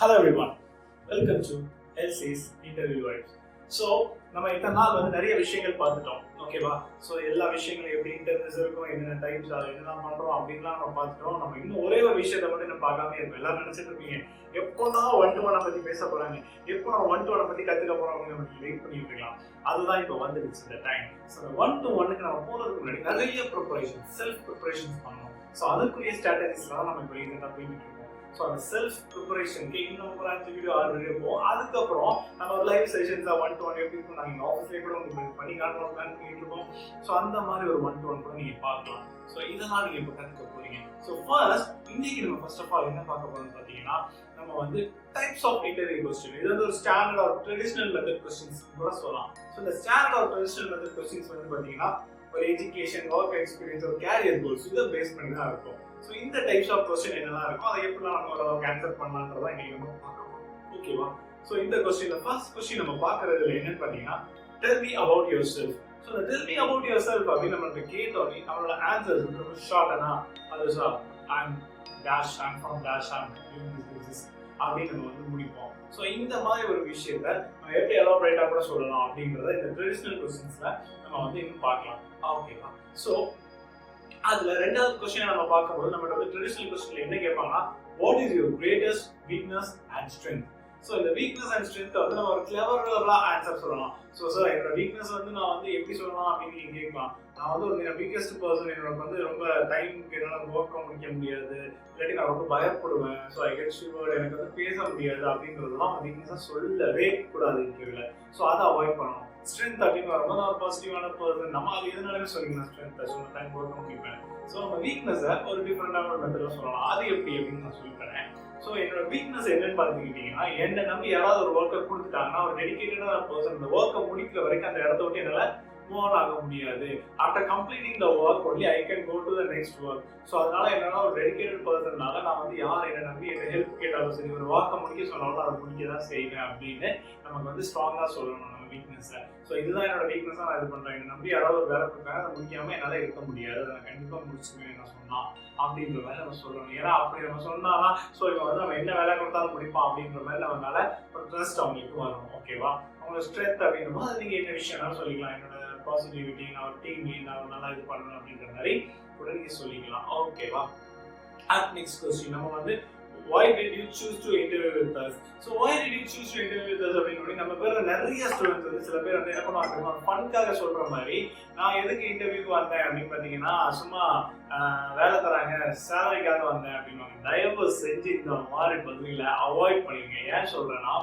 Hello everyone, welcome to LC's Interview Vibes. So நம்ம இத்தனை நாள் நிறைய விஷயங்கள் பார்த்துட்டோம், ஓகேவா? ஸோ எல்லா விஷயங்களும் எப்படி இன்டர்வியூஸ் இருக்கும், என்னென்ன டைப்ஸ், என்னெல்லாம் பண்ணுறோம் அப்படின்லாம் நம்ம பார்த்துட்டோம். நம்ம இன்னும் ஒரே ஒரு விஷயத்தை மட்டும் நம்ம பார்க்காம இருக்கும். எல்லாரும் நினச்சிட்டு இருப்பீங்க, எப்போதான் 1-to-1 பற்றி பேச போகிறாங்க, எப்போ நம்ம 1-to-1 பற்றி கற்றுக்க போகிறோம் அப்படின்னு நம்ம வெயிட் பண்ணிட்டு இருக்கலாம். அதுதான் இப்போ வந்துடுச்சு இந்த டைம். ஸோ அந்த 1-to-1க்கு நம்ம போகிறதுக்கு முன்னாடி நிறைய ப்ரிப்பரேஷன், செல்ஃப் ப்ரிப்பரேஷன்ஸ் பண்ணணும். ஸோ அதுக்குரிய ஸ்ட்ராட்டஜிஸ்லாம் நம்ம இப்போ ரீசெண்டாக போயிட்டு இருக்கோம். ஸோ அந்த செல்ஃப் ப்ரிப்பரேஷனுக்கு இன்னும் ஒரு 5 வீடியோ 6 வீடியோ போகும். அதுக்கப்புறம் நம்ம ஒரு லைவ் செஷன்ஸாக 1-to-1 எப்படி இருக்கும், நாங்கள் ஆஃபீஸ்லேயே கூட உங்களுக்கு பண்ணி காட்டணும் பிளான் பண்ணிட்டு இருக்கோம். ஸோ அந்த மாதிரி ஒரு 1-to-1 கூட நீங்கள் பார்க்கலாம். ஸோ இதெல்லாம் நீங்கள் இப்போ கற்றுக்க போகிறீங்க. ஸோ ஃபர்ஸ்ட் இன்னைக்கு நம்ம ஃபர்ஸ்ட் ஆஃப் ஆல் என்ன பார்க்க போகிறோம்னு பார்த்தீங்கன்னா, நம்ம டைப்ஸ் ஆஃப் இன்டர்வியூ கொஸ்டின். இது ஒரு standard or traditional method questions கூட சொல்லலாம். ஸோ இந்த standard or traditional method questions பார்த்தீங்கன்னா ஒரு எஜுகேஷன், ஒர்க் எக்ஸ்பீரியன்ஸ், ஒரு கேரியர் கோல்ஸ் இதை பேஸ் பண்ணி தான் இருக்கும். ஸோ இந்த டைப்ஸ் ஆஃப் கொஸ்டின் என்னெல்லாம் இருக்கும், அதை எப்படிலாம் நம்ம ஓரளவுக்கு ஆன்சர் பண்ணலான்றதா இன்னைக்கு நம்ம பார்க்கணும், ஓகேவா? ஸோ இந்த கொஸ்டின்ல ஃபர்ஸ்ட் கொஸ்டின் நம்ம பார்க்கறதுல என்னன்னு பார்த்தீங்கன்னா, tell me about yourself. So இந்த tell me about yourself அப்படின்னு நம்ம கேட்டோன்னே நம்மளோட ஆன்சர்ஸ் ரொம்ப ஷார்ட்டானா அது sir I'm dash, I'm from dash, I'm doing this அப்படின்னு நம்ம முடிப்போம். ஸோ இந்த மாதிரி ஒரு விஷயத்த நம்ம எப்படி எலாபரேட்டாக கூட சொல்லலாம் அப்படின்றத இந்த ட்ரெடிஷ்னல் கொஸ்டின்ஸ்ல நம்ம இன்னும் பார்க்கலாம், ஓகேவா? ஸோ அதுல ரெண்டாவது கொஸ்டின் நம்ம பார்க்கும்போது நம்ம ட்ரெடிஷனல் கொஸ்டின்ல என்ன கேட்பாங்கன்னா, what is your greatest weakness and strength. So இந்த வீக்னஸ் அண்ட் ஸ்ட்ரென்த் நம்ம ஒரு கிளவரா ஆன்சர் சொல்லலாம். ஸோ சார் என்னோட வீக்னஸ் நான் எப்படி சொல்லலாம் அப்படின்னு நீங்க கேட்கலாம். நான் ஒரு வீக்கஸ்ட் பர்சன், என்னோட ரொம்ப டைமுக்கு என்னால் ஒர்க் முடிக்க முடியாது, இல்லாட்டி நான் ரொம்ப பயப்படுவேன், ஸோ ஐ கெட் ஷிவர்ட், எனக்கு பேச முடியாது அப்படின்றதுலாம் வீக்னஸாக சொல்லவே கூடாது இன்டர்வியூல. ஸோ அதை அவாய்ட் பண்ணணும். ஸ்ட்ரென்த் அப்படின்னு வரும்போது நான் ஒரு பாசிட்டிவான பர்சன், நம்ம அது எதுனாலுமே சொல்லிக்கலாம் ஸ்ட்ரென்த்தை, ஸோ டைம் ஒர்க் முடிப்பேன். ஸோ நம்ம வீக்னஸை ஒரு டிஃப்ரெண்டான ஒரு மெத்தடில் சொல்லலாம். அது எப்படி அப்படின்னு நான் சொல்லித்தரேன். ஸோ என்னோட வீக்னஸ் என்னன்னு பார்த்துக்கிட்டீங்கன்னா, என்னை நம்பி யாராவது ஒரு ஒர்க்கை கொடுத்துட்டாங்கன்னா, ஒரு டெடிகேட்டடான பர்சன் அந்த ஒர்க்கை முடிக்கிற வரைக்கும் அந்த இடத்த விட்டு என்னால் மூவ் ஆக முடியாது. After completing the work only I can go to the next work. So அதனால என்னால ஒரு டெடிகேட்டட் பர்சன்னால நான் யார் என்னை நம்பி என்ன ஹெல்ப் கேட்டாலும் சரி, ஒரு ஒர்க்கை முடிக்க சொன்னாலும் அதை முடிக்க தான் செய்வேன் அப்படின்னு நமக்கு ஸ்ட்ராங்காக சொல்லணும் நம்ம வீக்னஸை. ஸோ இதுதான் என்னோட வீக்னஸாக நான் இது பண்ணுறேன். என்னை நம்பி யாராவது ஒரு வேலை கொடுத்தாங்க, அதை முடிக்காமல் என்னால் இருக்க முடியாது, அதை நான் கண்டிப்பாக முடிச்சுக்குவேன் நான் சொன்னால் அப்படின்ற மாதிரி நம்ம சொல்லணும். ஏன்னா அப்படி நம்ம சொன்னாதான் ஸோ இவன் நம்ம என்ன வேலை கொடுத்தாலும் முடிப்பான் அப்படின்ற மாதிரி நம்ம மேலே ஒரு ட்ரஸ்ட் அவங்களுக்கு வரும், ஓகேவா? அவங்களோட ஸ்ட்ரென்த் அப்படின்னும் அது நீங்கள் என்ன விஷயம்னாலும் சொல்லிக்கலாம். என்னோட பாசிட்டிவிட்டி, நான் ஒரு டீம் லீட், நான் நல்லா இது பண்ணணும் அப்படின்ற மாதிரி கூட நீங்கள் சொல்லிக்கலாம், ஓகேவா? நெக்ஸ்ட் கொஸ்டின் நம்ம why did you choose to interview with us? So why did you choose to interview with us அப்படின்னு நம்ம பேர் நிறைய ஸ்டூடெண்ட்ஸ் சில பேர் என்ன பண்ணுவாங்க, ஃபன்காக சொல்ற மாதிரி நான் எதுக்கு இன்டர்வியூக்கு வந்தேன் அப்படின்னு பார்த்தீங்கன்னா, சும்மா வேலை தராங்க, சேலரிக்காக வந்தேன் அப்படின்வாங்க. தயவு செஞ்சு இந்த மாதிரி பதில்களை அவாய்ட் பண்ணிடுங்க. ஏன் சொல்றேன்னா,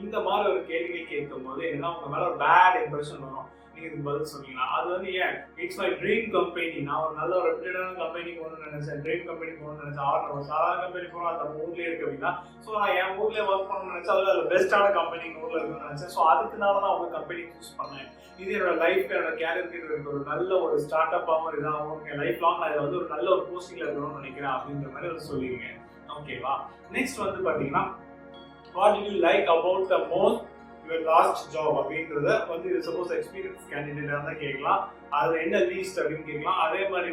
இந்த மாதிரி ஒரு கேள்விகள் கேட்கும் போது என்ன உங்க மேல ஒரு பேட் இம்ப்ரெஷன் வரும். இதுக்கு பதில் சொன்னீங்கன்னா அது ஏன் இட்ஸ் மை ட்ரீம் கம்பெனி, நான் ஒரு நல்ல ஒரு ரெப்யூட்டடான கம்பெனி போகணும்னு நினைச்சேன், ட்ரீம் கம்பெனி போகணும்னு நினைச்சேன், ஒரு சாதாரண கம்பெனி போகணும் அது நம்ம ஊர்லேயே இருக்கு அப்படின்னா, ஸோ நான் என் ஊர்லேயே ஒர்க் பண்ணணும்னு நினைச்சேன், அதில் பெஸ்ட்டான கம்பெனி ஊரில் இருக்குன்னு நினைச்சேன். ஸோ அதுக்குனால தான் அவங்க கம்பெனி சூஸ் பண்ணேன். இது என்னோட லைஃப்க்கு, என்னோட கேரியருக்கு ஒரு நல்ல ஒரு ஸ்டார்ட் அப்பாகவும் இதாகவும் என் லைஃப் லாங் நான் இதில் ஒரு நல்ல ஒரு போஸ்டிங்கில் இருக்கணும்னு நினைக்கிறேன் அப்படின்ற மாதிரி சொல்லிடுங்க, ஓகேவா? நெக்ஸ்ட் பார்த்தீங்கன்னா, what did you like about the most your last job அப்படின்றத இது சப்போஸ் எக்ஸ்பீரியன்ஸ் கேண்டிடேட்டாக தான் கேட்கலாம். அது என்ன லீஸ்ட் அப்படின்னு கேட்கலாம். அதே மாதிரி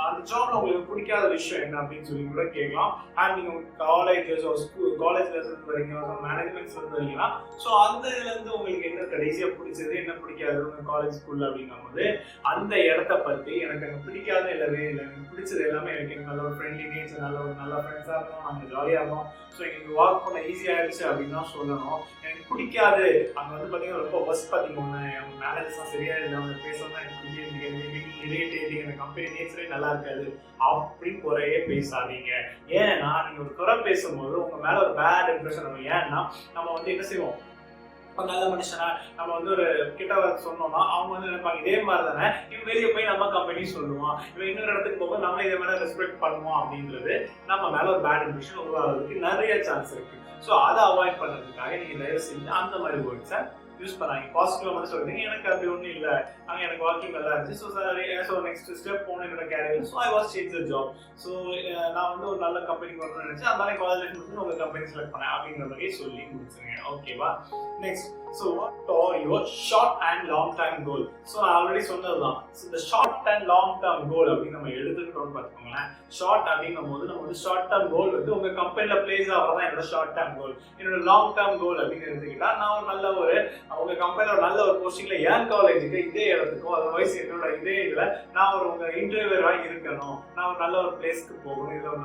அந்த ஜாப்ல உங்களுக்கு பிடிக்காத விஷயம் என்ன அப்படின்னு சொல்லி கூட கேட்கலாம். அண்ட் நீங்க காலேஜஸ் காலேஜ்ல இருந்து வரீங்க, மேனேஜ்மெண்ட்ஸ்ல இருந்து வரீங்கன்னா, ஸோ அந்த இதுல இருந்து உங்களுக்கு என்ன கடைசியா பிடிச்சது, என்ன பிடிக்காது உங்க காலேஜ் ஸ்கூல்ல அப்படிங்கும் போது அந்த இடத்த பத்தி எனக்கு அங்கே பிடிக்காத இல்லவே இல்லை, எனக்கு பிடிச்சது எல்லாமே எனக்கு நல்ல ஒரு ஃப்ரெண்ட்லி நேச்சர், நல்ல ஃப்ரெண்ட்ஸா இருந்தோம், நாங்கள் ஜாலியாக இருந்தோம், ஸோ எங்களுக்கு ஒர்க் பண்ண ஈஸியாகிடுச்சு அப்படின்னு தான் சொல்லணும். எனக்கு பிடிக்காது அங்கே பார்த்தீங்கன்னா ரொம்ப பஸ் பார்த்தீங்கன்னா அவங்க மேனேஜர்ஸ்லாம் சரியா இல்லை, அவங்க பேசலாம் எனக்கு பிடிக்காது, அந்த கம்பெனி நேச்சரே நல்லா இருக்காது அப்படின்னு குறையே பேசாதீங்க. ஏன்னா நீங்க ஒரு குறை பேசும்போது உங்க மேல ஒரு பேட் இம்ப்ரெஷன் வரும். ஏன்னா நம்ம என்ன செய்வோம், நல்ல மனுஷனா நம்ம ஒரு கிட்ட சொன்னோம்னா அவங்க நினைப்பாங்க இதே மாதிரி தானே இவன் வெளியே போய் நம்ம கம்பெனி சொல்லுவான், இவன் இன்னொரு இடத்துக்கு போகும்போது நம்ம இதே மாதிரி ரெஸ்பெக்ட் பண்ணுவோம் அப்படின்றது நம்ம மேல ஒரு பேட் இம்ப்ரெஷன் உருவாகிறதுக்கு நிறைய சான்ஸ் இருக்கு. ஸோ அதை அவாய்ட் பண்ணுறதுக்காக நீங்க தயவு செஞ்சு அந்த மாதிரி வேர்ட்ஸை யூஸ் பண்ணாங்க. பாசிட்டிவாக மட்டும் சொல்றீங்க, எனக்கு அப்படி ஒன்றும் இல்லை, அங்கே எனக்கு வாக்கிங் நல்லா இருந்துச்சு, ஸோ நெக்ஸ்ட் ஸ்டெப் போன என்னோட career, so I was change the job, so நான் ஒரு நல்ல கம்பெனிக்கு வரணும்னு நினைச்சேன், அதனால காலேஜ் முடிச்சு உங்கள் கம்பெனி செலக்ட் பண்ணேன் அப்படிங்கிற மாதிரியே சொல்லி முடிச்சுருங்க, ஓகேவா? Next so what are your short and long term goal? So நான் ஆல்ரெடி சொன்னதுதான். ஸோ இந்த short and long term goal அப்படின்னு நம்ம எடுத்துக்கிட்டோம்னு பார்த்துக்கோங்களேன். ஷார்ட் அப்படின்னும் போது நம்ம வந்து ஷார்ட் டேர்ம் கோல் வந்து உங்க கம்பெனியில் பிளேஸ் ஆகிறதா என்னோட ஷார்ட் டேர்ம் கோல். என்னோட லாங் டேர்ம் கோல் அப்படின்னு எடுத்துக்கிட்டா நான் ஒரு நல்ல ஒரு உங்க கம்பெனியோட நல்ல ஒரு போஸ்டிங்ல என் காலேஜுக்கு இதே இடத்துக்கும் அதர்வைஸ் என்னோட இதே இதுல நான் ஒரு உங்க இன்டர்வியூவரா இருக்கணும், நான் ஒரு நல்ல ஒரு பிளேஸ்க்கு போகணும், இதுல ஒரு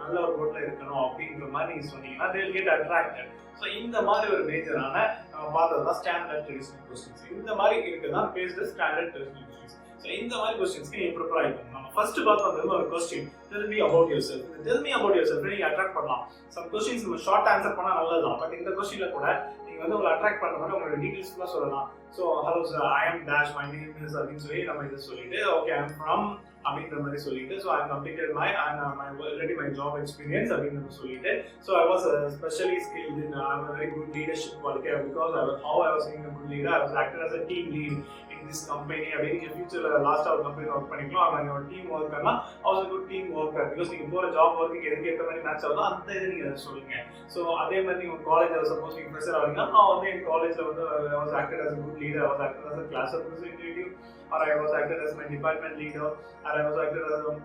நல்ல ஒரு ரோட்ல இருக்கணும் அப்படின்ற மாதிரி நீங்க சொன்னீங்கன்னா they will get attracted. So இந்த மாதிரி ஒரு மேஜரான நம்ம பார்த்ததுதான் ஸ்டாண்டர்ட் ட்ரெடிஷனல் கொஸ்டின்ஸ். இந்த மாதிரி இருக்குதான் based standard traditional questions. So இந்த மாதிரி கொஸ்டின்ஸ்க்கு நீங்க ப்ரிப்பேர் ஆகிக்கணும். நம்ம ஃபர்ஸ்ட் பார்த்தது ஒரு question del me about your self. Del me about your self நீங்க அட்ராக்ட் பண்ணலாம். சம் கொஸ்டின்ஸ் நம்ம ஷார்ட் ஆன்சர் பண்ணா நல்லதுதான். பட் இந்த கொஸ்டின்ல கூட நீங்க வந்து உங்களை அட்ராக்ட் பண்ற மாதிரி உங்களோட டீடைல்ஸ் ஃபுல்லா சொல்லலாம். So hello sir, I am dash, my name is அப்படின்னு சொல்லி நம்ம இதை சொல்லிட்டு ஓகே ஐ எம் ஃப்ரம் அப்படின்ற மாதிரி சொல்லிட்டு so I completed my already my job experience அப்படின்னு சொல்லிட்டு so I was specially skilled in I have a very good leadership quality because I was being a good leader. I was acted as a team lead in this company. அப்படின்னு ஃபியூச்சர்ல லாஸ்டா ஒரு company work பண்ணிக்கலாம். அவங்க ஒரு team ஒர்க்கர்னா I was a good team worker because நீங்க போற job ஒர்க்குக்கு எதுக்கு ஏற்ற மாதிரி மேட்ச் ஆகுதோ அந்த இது நீங்க அதை சொல்லுங்க. ஸோ அதே மாதிரி நீங்க காலேஜ் சப்போஸ் நீங்க ப்ரெஷர் ஆகுறீங்கன்னா நான் வந்து என் காலேஜ்ல வந்து I was acted as a good leader, I was acted as a class representative, or I was acted as my department leader, or I was acted as a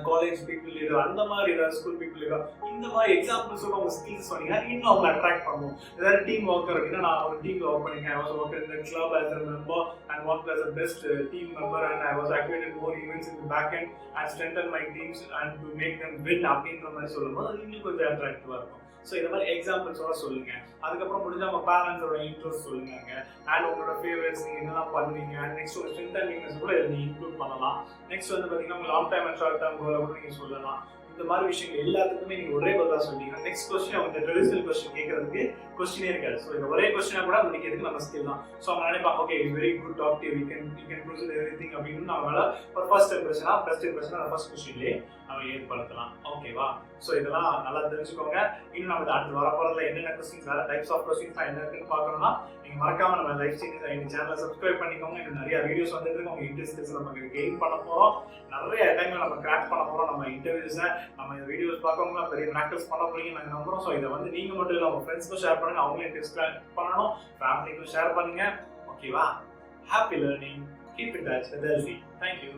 college people leader, அந்த மாதிரி ஏதாவது school people leader, இந்த மாதிரி எக்ஸாம்பிள்ஸோட உங்க skills சொன்னீங்கன்னா இன்னும் அவங்க attract பண்ணுவோம். ஏதாவது டீம் ஒர்க்கர் அப்படின்னா நான் ஒரு டீம்ல ஒர்க் பண்ணிருக்கேன். I was working in the club as a member and worked as a best team member and I was activated more events in the back end and strengthened my teams and to make them win அப்படின்ற மாதிரி சொல்லும்போது அது இன்னும் கொஞ்சம் அட்ராக்டிவா இருக்கும். So இந்த மாதிரி எக்ஸாம்பிள்ஸோட சொல்லுங்க. அதுக்கப்புறம் முடிஞ்ச உங்க பேரண்ட்ஸோட இன்ட்ரெஸ்ட் சொல்லுங்க அண்ட் உங்களோட ஃபேவரட்ஸ் நீங்க என்னெல்லாம் பண்ணுவீங்க அண்ட் நெக்ஸ்ட் ஒரு ஸ்ட்ரென்த் அண்ட் வீக்னஸ் கூட இதை நீங்க இன்க்ளூட் பண்ணலாம். நெக்ஸ்ட் வந்து பார்த்தீங்கன்னா உங்க long time and short time கோலை கூட நீங்க சொல்லலாம். இந்த மாதிரி விஷயங்கள் எல்லாத்துக்குமே நீங்க ஒரே பதிலா சொல்லிட்டீங்க. நெக்ஸ்ட் கொஸ்டின் அவங்க ட்ரெடிஷனல் கொஸ்டின் கேட்கறதுக்கு கொஸ்டினே இருக்காது. ஸோ இந்த ஒரே கொஸ்டினா கூட உங்களுக்கு எதுக்கு நம்ம ஸ்கில் தான். ஸோ அவங்க நினைப்பாங்க okay it's very good talk to you can proceed everything அப்படின்னு நம்மளால ஒரு ஃபர்ஸ்ட் இம்ப்ரெஷனா அந்த ஃபர்ஸ்ட் கொஸ்டின்லேயே நம்ம ஏற்படுத்தலாம். ஓகேவா? ஸோ இதெல்லாம் நல்லா தெரிஞ்சுக்கோங்க. இன்னும் நம்ம அடுத்து வரப்போறதுல என்னென்ன கொஸ்டின்ஸ் வேற டைப்ஸ் ஆஃப் கொஸ்டின்ஸ் என்ன இருக்குன்னு பார்க்கணும்னா நீங்க மறக்காம நம்ம லைஃப் சேஞ்சஸ் இந்த சேனலை சப்ஸ்கிரைப் பண்ணிக்கோங்க. இன்னும் நிறைய வீடியோஸ் வந்துட்டு இருக்கு. உங்க இன்ட்ரெஸ்ட் நம்ம கெயின் பண்ண போறோம். நிறைய டைம்ல நம்ம கிராக் பண்ண போறோம். நம்ம இன்டர்வியூஸை நம்ம இந்த வீடியோஸ் பார்க்கவங்க பெரிய ப்ராக்டிஸ் பண்ண போறீங்க நாங்கள் நம்புறோம். ஸோ இதை வந்து நீங்க மட்டும் இல்லை உங்க ஃப்ரெண்ட்ஸ்க்கும் ஷேர் பண்ணுங்க, அவங்களும் இன்ட்ரெஸ்ட் பண்ணணும், ஃபேமிலிக்கும் ஷேர் பண்ணுங்க. ஓகேவா? Happy learning, keep in touch with LC. Thank you.